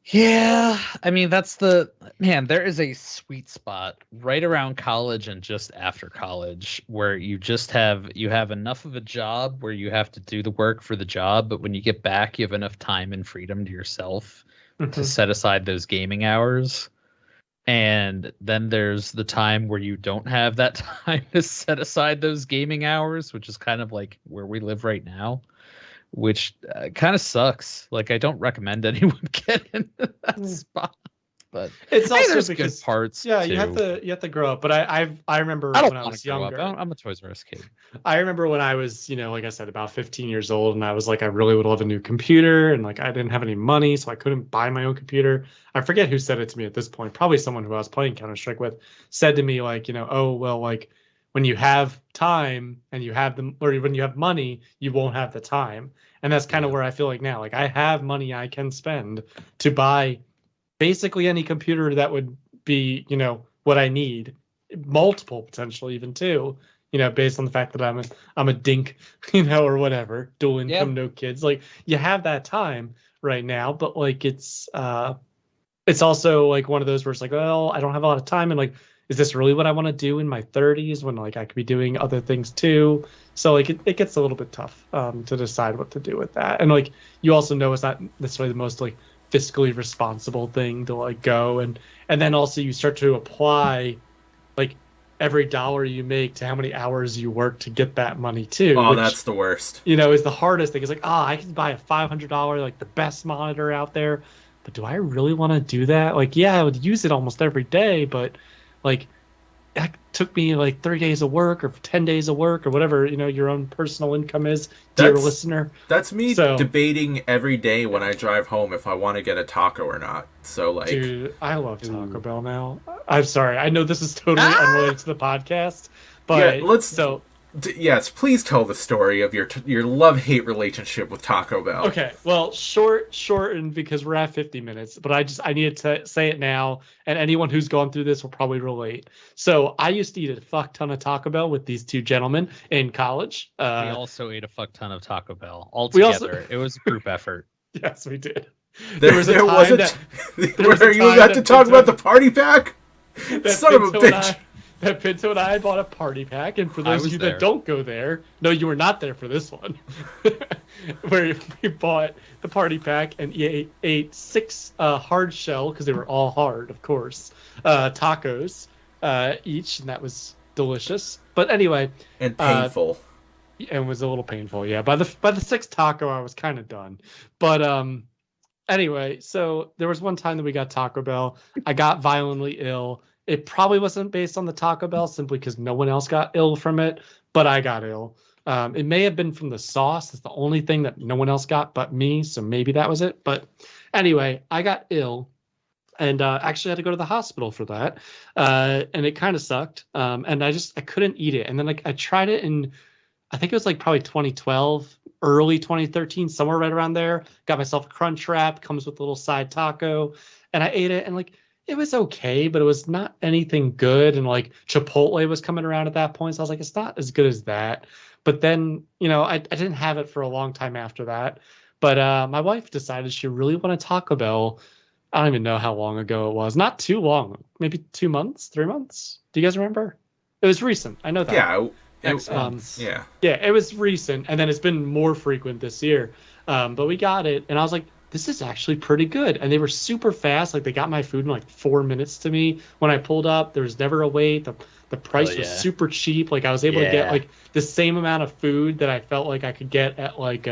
Yeah, I mean there is a sweet spot right around college and just after college where you have enough of a job where you have to do the work for the job, but when you get back you have enough time and freedom to yourself to set aside those gaming hours. And then there's the time where you don't have that time to set aside those gaming hours, which is kind of like where we live right now, which kind of sucks. Like, I don't recommend anyone get into that spot, but it's also there's because good parts. Yeah, too. you have to grow up. But I remember I don't when I want was to grow younger. up. I'm a Toys R Us kid. I remember when I was, like I said, about 15 years old, and I was like, I really would love a new computer, and like I didn't have any money, so I couldn't buy my own computer. I forget who said it to me at this point. Probably someone who I was playing Counter-Strike with said to me like, oh well, like when you have time and you have them, or when you have money, you won't have the time. And that's kind of where I feel like now. Like I have money I can spend to buy basically any computer that would be, what I need, multiple potentially even too, based on the fact that I'm a dink, or whatever, dual income, no kids. Like, you have that time right now, but like it's also like one of those where it's like, well, I don't have a lot of time, and like, is this really what I want to do in my 30s when like I could be doing other things too? So like it gets a little bit tough to decide what to do with that. And like, you also know it's not necessarily the most like fiscally responsible thing to like go, and then also you start to apply like every dollar you make to how many hours you work to get that money too. Oh, which, that's the worst. is the hardest thing. It's like, I can buy a $500 like the best monitor out there, but do I really want to do that? Like, yeah, I would use it almost every day, but like, that took me like 3 days of work or 10 days of work or whatever, your own personal income is, dear listener. That's me debating every day when I drive home if I want to get a taco or not. So like, dude, I love Taco Bell now. I'm sorry. I know this is totally unrelated to the podcast, but yes, please tell the story of your love-hate relationship with Taco Bell. Okay, well, shortened because we're at 50 minutes, but I needed to say it now, and anyone who's gone through this will probably relate. So I used to eat a fuck ton of Taco Bell with these two gentlemen in college. We also ate a fuck ton of Taco Bell all together. It was a group effort. Yes, we did. There was a time where you got to talk about the party pack? Son of a bitch. That Pinto and I bought a party pack, and for those of you that don't go there, no, you were not there for this one, where we bought the party pack and ate 6 hard shell, because they were all hard, of course, tacos each, and that was delicious. But anyway, and painful. And was a little painful, yeah. By the 6th taco, I was kind of done. But anyway, so there was one time that we got Taco Bell. I got violently ill. It probably wasn't based on the Taco Bell simply because no one else got ill from it, but I got ill. It may have been from the sauce. It's the only thing that no one else got but me, so maybe that was it. But anyway, I got ill and actually had to go to the hospital for that. And it kind of sucked. And I couldn't eat it. And then like I tried it in, I think it was like probably 2012, early 2013, somewhere right around there. Got myself a Crunch Wrap, comes with a little side taco, and I ate it, and like, it was okay, but it was not anything good. And like Chipotle was coming around at that point, so I was like, it's not as good as that. But then, I didn't have it for a long time after that. But my wife decided she really wanted Taco Bell. I don't even know how long ago it was. Not too long. Maybe 2 months, 3 months. Do you guys remember? It was recent. I know that. Yeah. Yeah, it was recent, and then it's been more frequent this year. But we got it, and I was like, this is actually pretty good. And they were super fast. Like, they got my food in like 4 minutes to me. When I pulled up, there was never a wait. The price was super cheap. Like, I was able to get like the same amount of food that I felt like I could get at like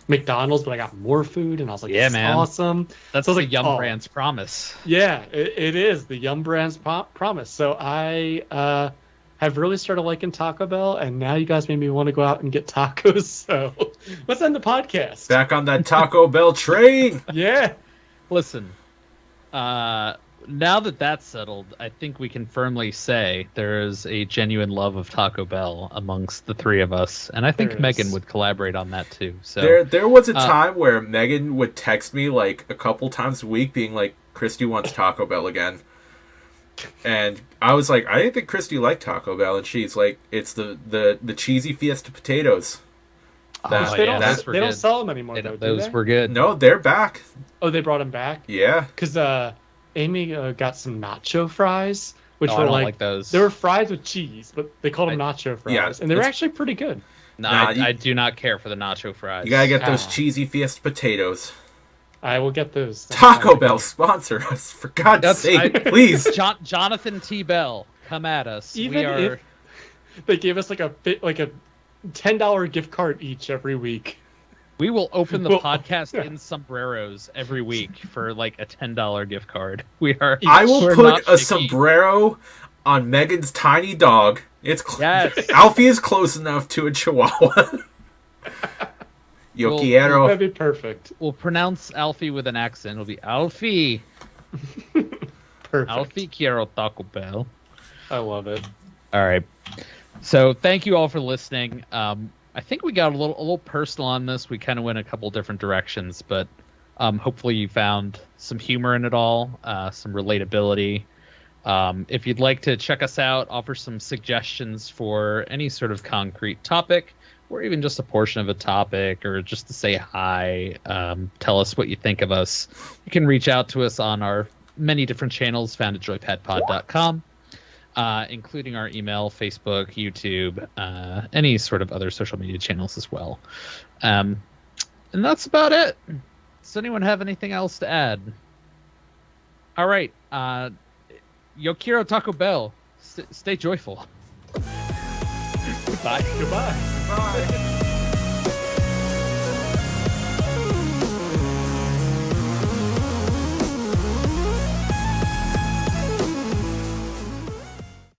McDonald's, but I got more food, and I was like, "Yeah, man, awesome." That's like Yum Brand's promise. Yeah, it is the Yum Brand's promise. So I have really started liking Taco Bell, and now you guys made me want to go out and get tacos. So let's end the podcast. Back on that Taco Bell train. Yeah. Listen, now that that's settled, I think we can firmly say there is a genuine love of Taco Bell amongst the three of us, and I think Megan would collaborate on that too. So there was a time where Megan would text me like a couple times a week, being like, "Christy wants Taco Bell again." And I was like, I didn't think Christy liked Taco Bell, and she's like, it's the cheesy Fiesta potatoes. They don't sell them anymore. Those were good. No, they're back. Oh, they brought them back? Yeah. Because Amy got some nacho fries, which were I don't like those. They were fries with cheese, but they called them nacho fries, and they were actually pretty good. No, I do not care for the nacho fries. You gotta get those cheesy Fiesta potatoes. I will get those. Taco Bell sponsor us, for God's sake, please. Jonathan T. Bell, come at us. Even if they gave us like a $10 gift card each every week, we will open the podcast in sombreros every week for like a $10 gift card. I will put a sombrero on Megan's tiny dog. Alfie is close enough to a Chihuahua. Yo quiero. That'd be perfect. We'll pronounce Alfie with an accent. It'll be Alfie. Perfect. Alfie quiero Taco Bell. I love it. All right. So thank you all for listening. I think we got a little personal on this. We kind of went a couple different directions, but hopefully you found some humor in it all, some relatability. If you'd like to check us out, offer some suggestions for any sort of concrete topic, or even just a portion of a topic, or just to say hi, tell us what you think of us, you can reach out to us on our many different channels found at joypadpod.com, including our email, Facebook, YouTube, any sort of other social media channels as well. And that's about it. Does anyone have anything else to add? All right. Yo quiero Taco Bell. Stay joyful. Goodbye. Goodbye. Bye.